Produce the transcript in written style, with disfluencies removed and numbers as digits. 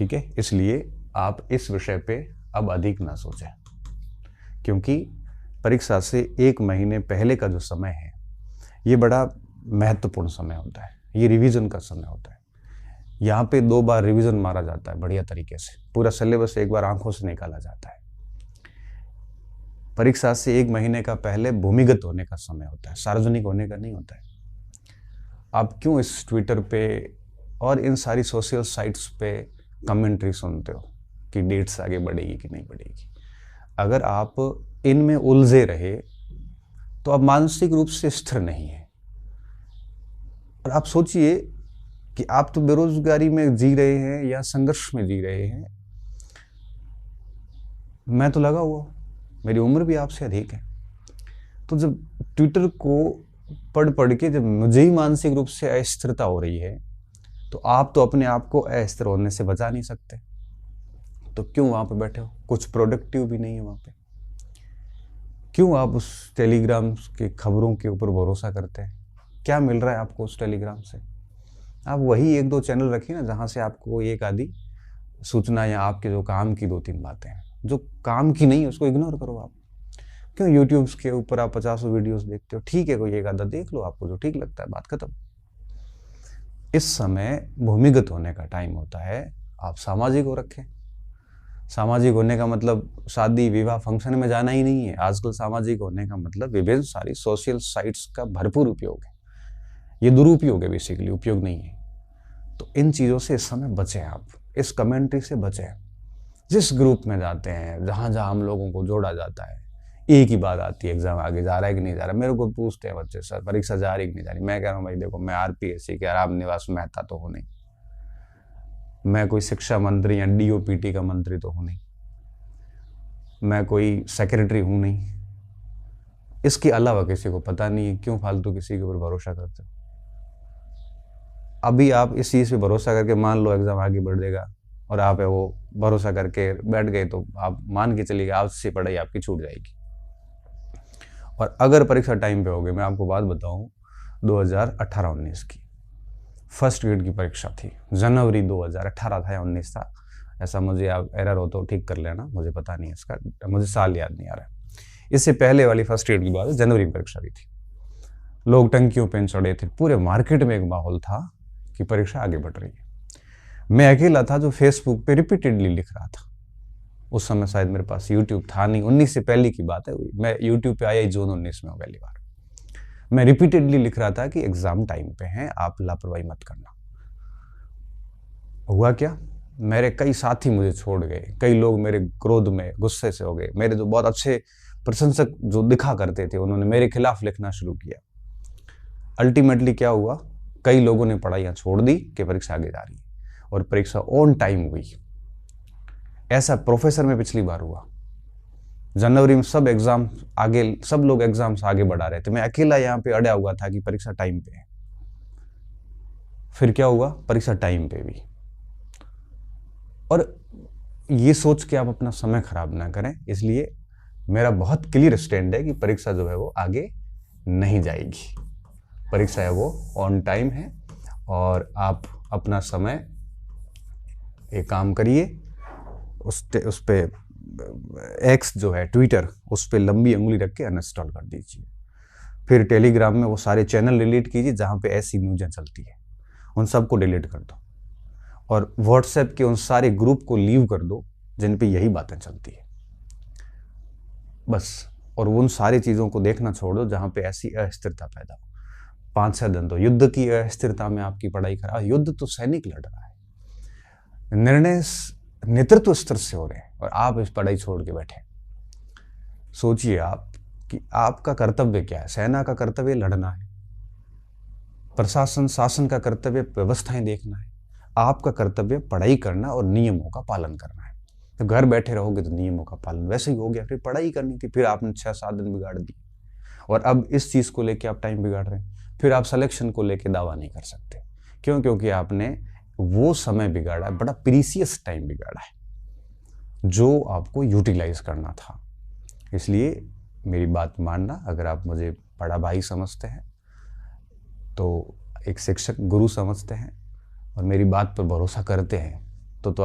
ठीक है, इसलिए आप इस विषय पे अब अधिक ना सोचें, क्योंकि परीक्षा से 1 महीने पहले का जो समय है ये बड़ा महत्वपूर्ण समय होता है। ये रिवीजन का समय होता है। यहाँ पे 2 बार रिवीजन मारा जाता है बढ़िया तरीके से, पूरा सिलेबस एक बार आंखों से निकाला जाता है। परीक्षा से 1 महीने का पहले भूमिगत होने का समय होता है, सार्वजनिक होने का नहीं होता है। आप क्यों इस ट्विटर पे और इन सारी सोशल साइट्स पे कमेंट्री सुनते हो कि डेट्स आगे बढ़ेगी कि नहीं बढ़ेगी? अगर आप इनमें उलझे रहे तो आप मानसिक रूप से स्थिर नहीं है। और आप सोचिए कि आप तो बेरोजगारी में जी रहे हैं या संघर्ष में जी रहे हैं, मैं तो लगा हुआ, मेरी उम्र भी आपसे अधिक है। तो जब ट्विटर को पढ़ के जब मुझे ही मानसिक रूप से अस्थिरता हो रही है, तो आप तो अपने आप को अस्थिर होने से बचा नहीं सकते। तो क्यों वहां पे बैठे हो? कुछ प्रोडक्टिव भी नहीं है वहां पे। क्यों आप उस टेलीग्राम की खबरों के ऊपर भरोसा करते हैं? क्या मिल रहा है आपको उस टेलीग्राम से? आप वही 1-2 चैनल रखिए ना, जहां से आपको एक आधी सूचना या आपके जो काम की 2-3 बातें हैं। जो काम की नहीं, उसको इग्नोर करो आप। क्यों यूट्यूब के ऊपर आप 50 वीडियोस देखते हो? ठीक है, कोई एक आधा देख लो, आपको जो ठीक लगता है, बात खत्म। इस समय भूमिगत होने का टाइम होता है। आप सामाजिक हो रखे। सामाजिक होने का मतलब शादी विवाह फंक्शन में जाना ही नहीं है। आजकल सामाजिक होने का मतलब विभिन्न सारी सोशल साइट्स का भरपूर उपयोग है। ये दुरुपयोग है, बेसिकली उपयोग नहीं है। तो इन चीज़ों से इस समय बचें आप, इस कमेंट्री से बचें। जिस ग्रुप में जाते हैं, जहाँ जहाँ हम लोगों को जोड़ा जाता है, एक ही बात आती है, एग्जाम आगे जा रहा है कि नहीं जा रहा। मेरे को पूछते हैं बच्चे, सर परीक्षा जा रही कि नहीं जा रही? मैं कह रहा हूँ भाई देखो, मैं आरपीएससी के राम निवास मेहता तो हूँ नहीं, मैं कोई शिक्षा मंत्री या डीओपीटी का मंत्री तो हूँ नहीं, मैं कोई सेक्रेटरी हूँ नहीं। इसके अलावा किसी को पता नहीं है, क्यों फालतू किसी के ऊपर भरोसा करते हो? अभी आप इस चीज़ पे भरोसा करके मान लो एग्जाम आगे बढ़ जाएगा और आप है वो भरोसा करके बैठ गए, तो आप मान के चलिए आज से पढ़ाई आपकी छूट जाएगी। और अगर परीक्षा टाइम पे होगी, मैं आपको बात बताऊं, 2018-19 की फर्स्ट ग्रेड की परीक्षा थी, जनवरी 2018 था या 19 था, ऐसा मुझे आप एरर हो तो ठीक कर लेना, मुझे पता नहीं इसका, मुझे साल याद नहीं आ रहा है। इससे पहले वाली फर्स्ट ग्रेड की बात है, जनवरी में परीक्षा हुई थी। लोग टंकियों पे चढ़े थे, पूरे मार्केट में एक माहौल था कि परीक्षा आगे बढ़ रही है। मैं अकेला था जो फेसबुक पे रिपीटेडली लिख रहा था। उस समय शायद मेरे पास यूट्यूब था नहीं, 19 से पहले की बात है। मैं यूट्यूब पे आया ही जून 19 में पहली बार। मैं रिपीटेडली लिख रहा था कि एग्जाम टाइम पे हैं, आप लापरवाही मत करना। हुआ क्या? मेरे कई साथी मुझे छोड़ गए, कई लोग मेरे क्रोध में गुस्से से हो गए। मेरे जो बहुत अच्छे प्रशंसक जो दिखा करते थे, उन्होंने मेरे खिलाफ लिखना शुरू किया। अल्टीमेटली क्या हुआ? कई लोगों ने पढ़ाइयाँ छोड़ दी कि परीक्षा आगे जा रही है, और परीक्षा ऑन टाइम हुई। ऐसा प्रोफेसर में पिछली बार हुआ। जनवरी में सब एग्जाम आगे, सब लोग एग्जाम्स आगे बढ़ा रहे थे, मैं अकेला यहाँ पे अड़ा हुआ था कि परीक्षा टाइम पे है। फिर क्या हुआ? परीक्षा टाइम पे भी। और ये सोच के आप अपना समय खराब ना करें, इसलिए मेरा बहुत क्लियर स्टैंड है कि परीक्षा जो है वो आगे नहीं जाएगी। परीक्षा है वो ऑन टाइम है, और आप अपना समय एक काम करिए, उस पे एक्स जो है ट्विटर, उस पे लंबी उंगली रख के अनइंस्टॉल कर दीजिए। फिर टेलीग्राम में वो सारे चैनल डिलीट कीजिए जहाँ पे ऐसी न्यूज़ें चलती है, उन सबको डिलीट कर दो। और व्हाट्सएप के उन सारे ग्रुप को लीव कर दो जिन पे यही बातें चलती है, बस। और उन सारी चीज़ों को देखना छोड़ दो जहाँ पे ऐसी अस्थिरता पैदा हो। 5-6 दिन तो युद्ध की अस्थिरता में आपकी पढ़ाई खराब। युद्ध तो सैनिक लड़ रहा है, निर्णय नेतृत्व स्तर से हो रहे हैं, और आप इस पढ़ाई छोड़ के बैठे। सोचिए आप कि आपका कर्तव्य क्या है। सेना का कर्तव्य लड़ना है, प्रशासन शासन का कर्तव्य व्यवस्थाएं देखना है, आपका कर्तव्य पढ़ाई करना और नियमों का पालन करना है। तो घर बैठे रहोगे तो नियमों का पालन वैसे ही हो गया। फिर पढ़ाई करनी थी, फिर आपने 6-7 दिन बिगाड़ दिए, और अब इस चीज़ को लेके आप टाइम बिगाड़ रहे हैं। फिर आप सिलेक्शन को लेके दावा नहीं कर सकते। क्यों? क्योंकि आपने वो समय बिगाड़ा है, बड़ा प्रीसियस टाइम बिगाड़ा है जो आपको यूटिलाइज करना था। इसलिए मेरी बात मानना, अगर आप मुझे बड़ा भाई समझते हैं, तो एक शिक्षक गुरु समझते हैं, और मेरी बात पर भरोसा करते हैं, तो आप